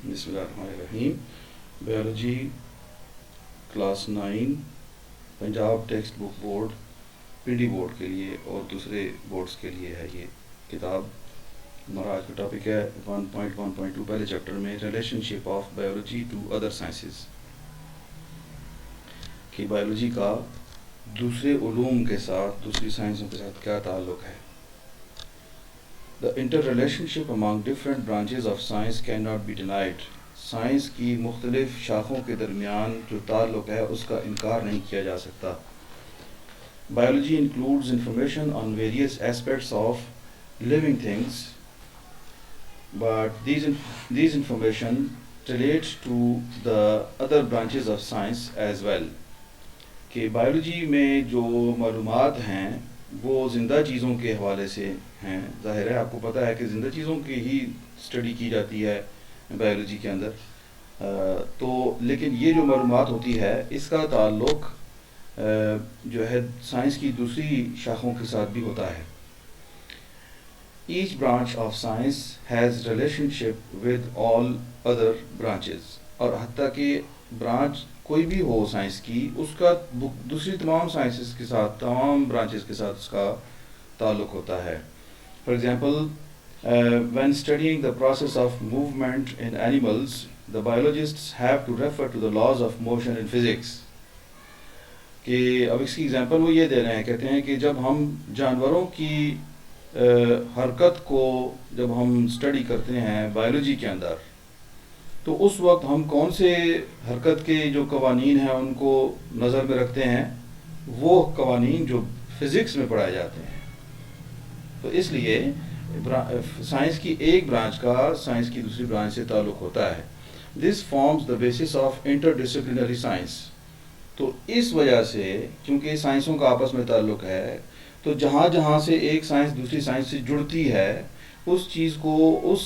بسم اللہ الرحمن الرحیم. Biology class 9 Punjab text book board Pindi board کے لیے اور دوسرے بورڈز کے لیے ہے یہ کتاب. ہمارا آج کا ٹاپک ہے 1.1.2 پہلے چیپٹر میں relationship of biology to other sciences, کہ بایولوجی کا دوسرے علوم کے ساتھ دوسری سائنسوں کے ساتھ کیا تعلق ہے. The interrelationship among different branches of science cannot be denied. Science کی مختلف شاخوں کے درمیان جو تعلق ہے اس کا انکار نہیں کیا جا سکتا. Biology includes information on various aspects of living things, but these information relates to the other branches of science as well. کہ بایولوجی میں جو معلومات ہیں وہ زندہ چیزوں کے حوالے سے ہیں. ظاہر ہے آپ کو پتہ ہے کہ زندہ چیزوں کی ہی اسٹڈی کی جاتی ہے بایولوجی کے اندر، تو لیکن یہ جو معلومات ہوتی ہے اس کا تعلق جو ہے سائنس کی دوسری شاخوں کے ساتھ بھی ہوتا ہے. Each branch of science has relation ship with all other branches, اور حتیٰ کہ برانچ کوئی بھی ہو سائنس کی اس کا دوسری تمام سائنسز کے ساتھ، تمام برانچز کے ساتھ اس کا تعلق ہوتا ہے. For example, when studying the process of movement in animals, the biologists have to refer to the laws of motion in physics. کہ اب اس کی ایگزامپل وہ یہ دے رہے ہیں، کہتے ہیں کہ جب ہم جانوروں کی حرکت کو جب ہم اسٹڈی کرتے ہیں بایولوجی کے اندر، تو اس وقت ہم کون سے حرکت کے جو قوانین ہیں ان کو نظر میں رکھتے ہیں، وہ قوانین جو فزکس میں پڑھائے جاتے ہیں. تو اس لیے سائنس کی ایک برانچ کا سائنس کی دوسری برانچ سے تعلق ہوتا ہے. This forms the basis of interdisciplinary science. تو اس وجہ سے کیونکہ سائنسوں کا آپس میں تعلق ہے، تو جہاں جہاں سے ایک سائنس دوسری سائنس سے جڑتی ہے اس چیز کو، اس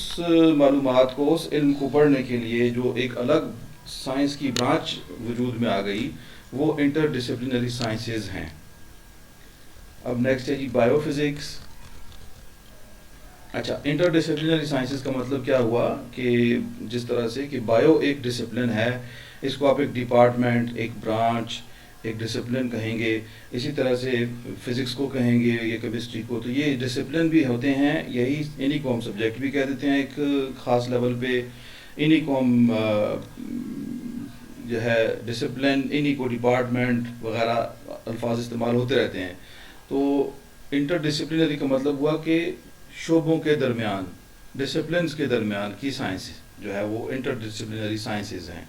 معلومات کو، اس علم کو پڑھنے کے لیے جو ایک الگ سائنس کی برانچ وجود میں آ گئی، وہ انٹر ڈسپلنری سائنسز ہیں. اب نیکسٹ ہے جی بایو فزکس. اچھا، انٹر ڈسپلنری سائنسز کا مطلب کیا ہوا کہ جس طرح سے کہ بایو ایک ڈسپلن ہے، اس کو آپ ایک ڈپارٹمنٹ، ایک برانچ، ایک ڈسپلن کہیں گے. اسی طرح سے فزکس کو کہیں گے، یہ کیمسٹری کو، تو یہ ڈسپلن بھی ہوتے ہیں. یہی انہی کو ہم سبجیکٹ بھی کہہ دیتے ہیں ایک خاص لیول پہ. انہی کو ہم جو ہے ڈسپلن، انہی کو ڈپارٹمنٹ وغیرہ الفاظ استعمال ہوتے رہتے ہیں. تو انٹر ڈسپلنری کا مطلب ہوا کہ شعبوں کے درمیان، ڈسپلنز کے درمیان کی سائنس جو ہے وہ انٹر ڈسپلنری سائنسز ہیں.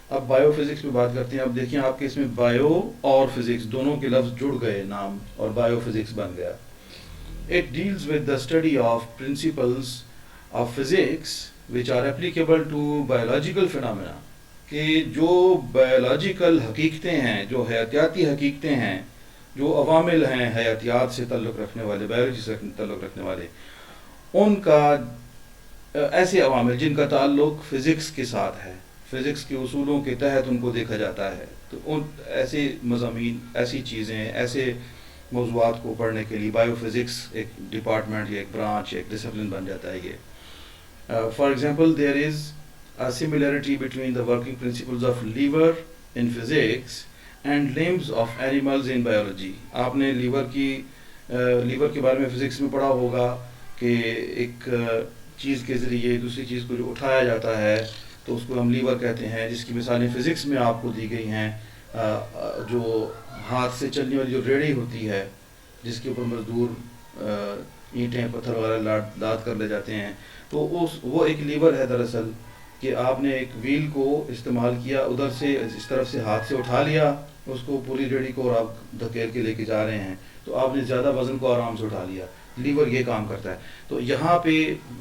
اب بایو فزکس پہ بات کرتے ہیں. اب دیکھیں آپ کے اس میں بایو اور فزکس دونوں کے لفظ جڑ گئے نام، اور بایو فزکس بن گیا. It deals with the study of principles of physics which are applicable to biological phenomena. کہ جو بایولوجیکل حقیقتیں ہیں، جو حیاتیاتی حقیقتیں ہیں، جو عوامل ہیں حیاتیات سے تعلق رکھنے والے، بایولوجی سے تعلق رکھنے والے، ان کا ایسے عوامل جن کا تعلق فزکس کے ساتھ ہے، فزکس کے اصولوں کے تحت ان کو دیکھا جاتا ہے. تو ان ایسے مضامین، ایسی چیزیں، ایسے موضوعات کو پڑھنے کے لیے بایو فزکس ایک ڈپارٹمنٹ یا ایک برانچ، ایک ڈسپلن بن جاتا ہے. یہ for example there is a similarity between the working principles of liver in physics and limbs of animals in biology. آپ نے لیور کے بارے میں فزکس میں پڑھا ہوگا کہ ایک چیز کے ذریعے دوسری چیز کو جو اٹھایا جاتا ہے تو اس کو ہم لیور کہتے ہیں، جس کی مثالیں فزکس میں آپ کو دی گئی ہیں. جو ہاتھ سے چلنے والی جو ریڑھی ہوتی ہے جس کے اوپر مزدور اینٹیں پتھر وغیرہ لاد کر لے جاتے ہیں، تو وہ ایک لیور ہے دراصل. کہ آپ نے ایک ویل کو استعمال کیا، ادھر سے اس طرف سے ہاتھ سے اٹھا لیا اس کو، پوری ریڑھی کو، اور آپ دھکیل کے لے کے جا رہے ہیں، تو آپ نے زیادہ وزن کو آرام سے اٹھا لیا. لیور یہ کام کرتا ہے. تو یہاں پہ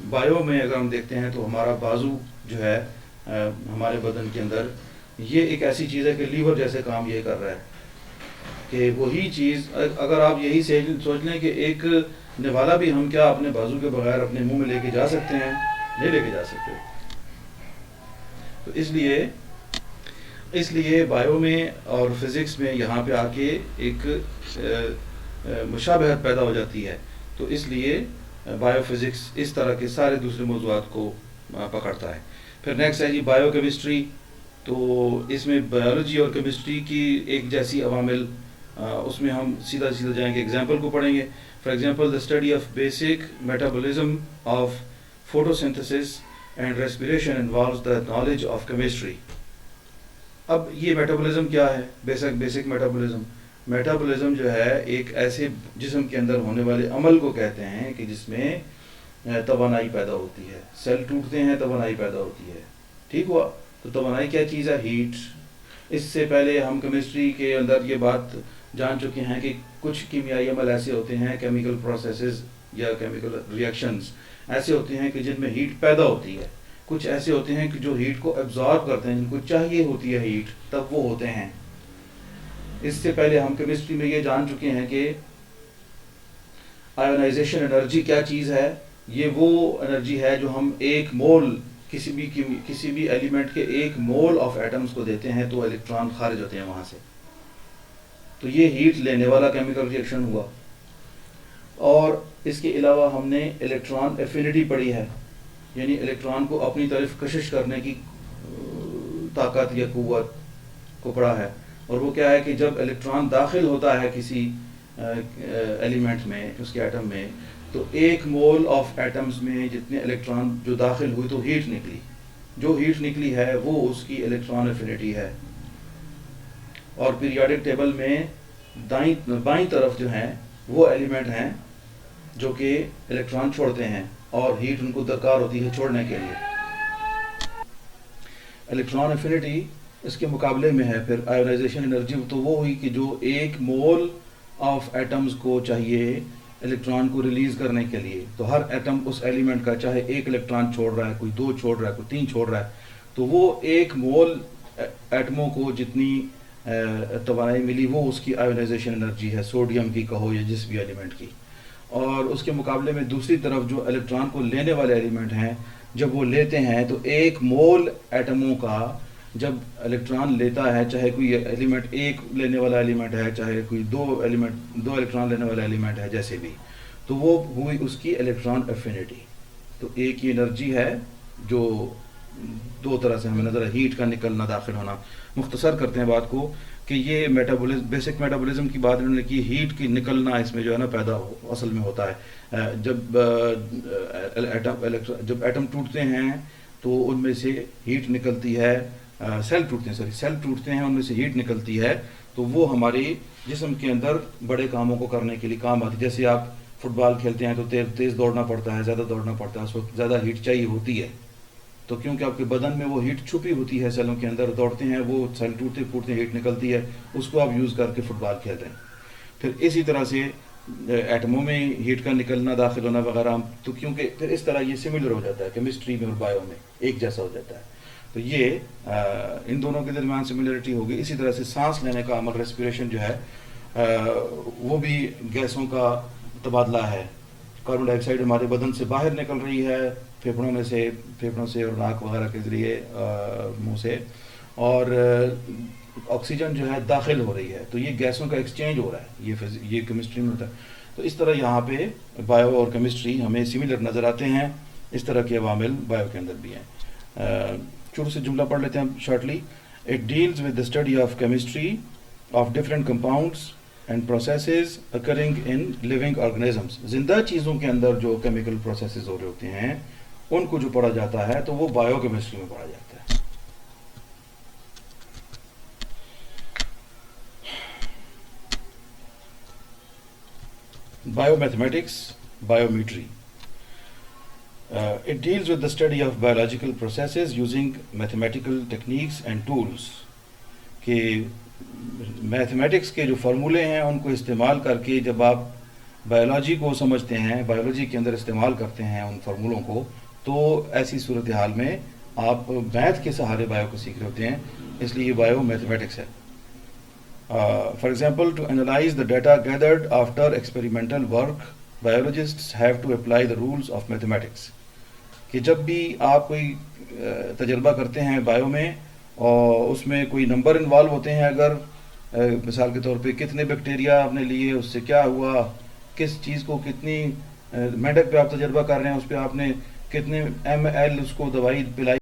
بایو میں اگر ہم دیکھتے ہیں تو ہمارا بازو جو ہے ہمارے بدن کے اندر، یہ ایک ایسی چیز ہے کہ لیور جیسے کام یہ کر رہا ہے. کہ وہی چیز اگر آپ یہی سوچ لیں کہ ایک نوالا بھی ہم کیا اپنے بازو کے بغیر اپنے منہ میں لے کے جا سکتے ہیں؟ نہیں لے کے جا سکتے. تو اس لیے بایو میں اور فزکس میں یہاں پہ آ کے ایک مشابہت پیدا ہو جاتی ہے. تو اس لیے بایو فزکس اس طرح کے سارے دوسرے موضوعات کو پکڑتا ہے. پھر نیکسٹ ہے جی بایو کیمسٹری. تو اس میں بایولوجی اور کیمسٹری کی ایک جیسی عوامل، اس میں ہم سیدھا جائیں گے، ایگزامپل کو پڑھیں گے. For example the study of basic metabolism of photosynthesis and respiration involves the knowledge of chemistry. اب یہ میٹابولزم کیا ہے؟ بیسک میٹابولزم جو ہے ایک ایسے جسم کے اندر ہونے والے عمل کو کہتے ہیں کہ جس میں توانائی پیدا ہوتی ہے. سیل ٹوٹتے ہیں، توانائی پیدا ہوتی ہے. ٹھیک ہوا؟ تو توانائی کیا چیز ہے؟ ہیٹ. اس سے پہلے ہم کیمسٹری کے اندر یہ بات جان چکے ہیں کہ کچھ کیمیائی عمل ایسے ہوتے ہیں، کیمیکل پروسیسز یا کیمیکل ریئیکشنز ایسے ہوتے ہیں کہ جن میں ہیٹ پیدا ہوتی ہے. کچھ ایسے ہوتے ہیں کہ جو ہیٹ کو ایبزارب کرتے ہیں، جن کو چاہیے ہوتی ہے ہیٹ، تب وہ ہوتے ہیں. اس سے پہلے ہم کیمسٹری میں یہ جان چکے ہیں کہ آئونائزیشن انرجی کیا چیز ہے. یہ وہ انرجی ہے جو ہم ایک مول کسی بھی ایلیمنٹ کے ایک مول آف ایٹمز کو دیتے ہیں تو الیکٹران خارج ہوتے ہیں وہاں سے. تو یہ ہیٹ لینے والا کیمیکل ریئیکشن ہوا. اور اس کے علاوہ ہم نے الیکٹران ایفینٹی پڑھی ہے، یعنی الیکٹران کو اپنی طرف کشش کرنے کی طاقت یا قوت کو پڑھا ہے. اور وہ کیا ہے کہ جب الیکٹران داخل ہوتا ہے کسی ایلیمنٹ میں، اس کے ایٹم میں، تو ایک مول آف ایٹمز میں جتنے الیکٹران جو داخل ہوئی تو ہیٹ نکلی. جو ہیٹ نکلی ہے وہ اس کی الیکٹران ایفینٹی ہے. اور پیریوڈک ٹیبل میں بائیں طرف جو ہیں وہ ایلیمنٹ ہیں جو کہ الیکٹران چھوڑتے ہیں اور ہیٹ ان کو درکار ہوتی ہے چھوڑنے کے لیے. الیکٹران ایفینٹی اس کے مقابلے میں ہے. پھر آئونائزیشن انرجی تو وہ ہوئی کہ جو ایک مول آف ایٹمز کو چاہیے الیکٹران کو ریلیز کرنے کے لیے. تو ہر ایٹم اس ایلیمنٹ کا چاہے ایک الیکٹران چھوڑ رہا ہے، کوئی 2 چھوڑ رہا ہے، کوئی 3 چھوڑ رہا ہے، تو وہ ایک مول ایٹموں کو جتنی توانائی ملی وہ اس کی آئونائزیشن انرجی ہے، سوڈیم کی کہو یا جس بھی ایلیمنٹ کی. اور اس کے مقابلے میں دوسری طرف جو الیکٹران کو لینے والے ایلیمنٹ ہیں، جب وہ لیتے ہیں تو ایک مول ایٹموں کا جب الیکٹران لیتا ہے، چاہے کوئی ایلیمنٹ ایک لینے والا ایلیمنٹ ہے، چاہے کوئی 2 الیکٹران لینے والا ایلیمنٹ ہے، جیسے بھی، تو وہ ہوئی اس کی الیکٹران ایفینٹی. تو ایک یہ انرجی ہے جو 2 طرح سے ہمیں نظر ہے، ہیٹ کا نکلنا، داخل ہونا. مختصر کرتے ہیں بات کو کہ یہ بیسک میٹابولزم کی بات انہوں نے کی، ہیٹ کی نکلنا اس میں جو ہے نا پیدا اصل میں ہوتا ہے. جب ایٹم ٹوٹتے ہیں تو ان میں سے ہیٹ نکلتی ہے، سیل ٹوٹتے ہیں ان میں سے ہیٹ نکلتی ہے. تو وہ ہماری جسم کے اندر بڑے کاموں کو کرنے کے لیے کام آتی ہے. جیسے آپ فٹ بال کھیلتے ہیں تو تیز دوڑنا پڑتا ہے، زیادہ دوڑنا پڑتا ہے، اس وقت زیادہ ہیٹ چاہیے ہوتی ہے. تو کیونکہ آپ کے بدن میں وہ ہیٹ چھپی ہوتی ہے سیلوں کے اندر، دوڑتے ہیں وہ سیل ٹوٹتے پھوٹتے ہیٹ نکلتی ہے، اس کو آپ یوز کر کے فٹ بال کھیل رہے ہیں. پھر اسی طرح سے ایٹموں میں ہیٹ کا نکلنا، داخل ہونا وغیرہ، تو کیونکہ پھر اس طرح یہ سملر ہو جاتا ہے کیمسٹری میں اور بایو میں، ایک جیسا ہو جاتا ہے. تو یہ ان دونوں کے درمیان سملرٹی ہوگی. اسی طرح سے سانس لینے کا عمل، ریسپریشن جو ہے وہ بھی گیسوں کا تبادلہ ہے. کاربن ڈائی آکسائڈ ہمارے بدن سے باہر نکل رہی ہے پھیپھڑوں سے اور ناک وغیرہ کے ذریعے، منہ سے، اور آکسیجن جو ہے داخل ہو رہی ہے. تو یہ گیسوں کا ایکسچینج ہو رہا ہے، یہ کیمسٹری میں ہوتا ہے. تو اس طرح یہاں پہ بایو اور کیمسٹری ہمیں سملر نظر آتے ہیں. اس طرح کے عوامل بایو کے اندر بھی ہیں. شروع سے جملہ پڑھ لیتے ہیں shortly. It deals with the study of chemistry of different compounds and processes occurring in living organisms. زندہ چیزوں کے اندر جو کیمیکل پروسیسز ہو رہے ہوتے ہیں ان کو جو پڑھا جاتا ہے تو وہ بایو کیمسٹری میں پڑھا جاتا ہے. Biomathematics, biometry. It deals with the study of biological processes using mathematical techniques and tools. کہ میتھمیٹکس کے جو فارمولے ہیں ان کو استعمال کر کے جب آپ بایولوجی کو سمجھتے ہیں، بایولوجی کے اندر استعمال کرتے ہیں ان فارمولوں کو، تو ایسی صورتحال میں آپ میتھ کے سہارے بایو کو سیکھ رہے ہوتے ہیں. اس لیے یہ بایو میتھمیٹکس ہے. For example, to analyse the data gathered after experimental work, biologists have to apply the rules of mathematics. کہ جب بھی آپ کوئی تجربہ کرتے ہیں بایو میں اور اس میں کوئی نمبر انوالو ہوتے ہیں، اگر مثال کے طور پہ کتنے بیکٹیریا آپ نے لیے، اس سے کیا ہوا، کس چیز کو کتنی مینڈک پہ آپ تجربہ کر رہے ہیں، اس پہ آپ نے کتنے ml اس کو دوائی پلائی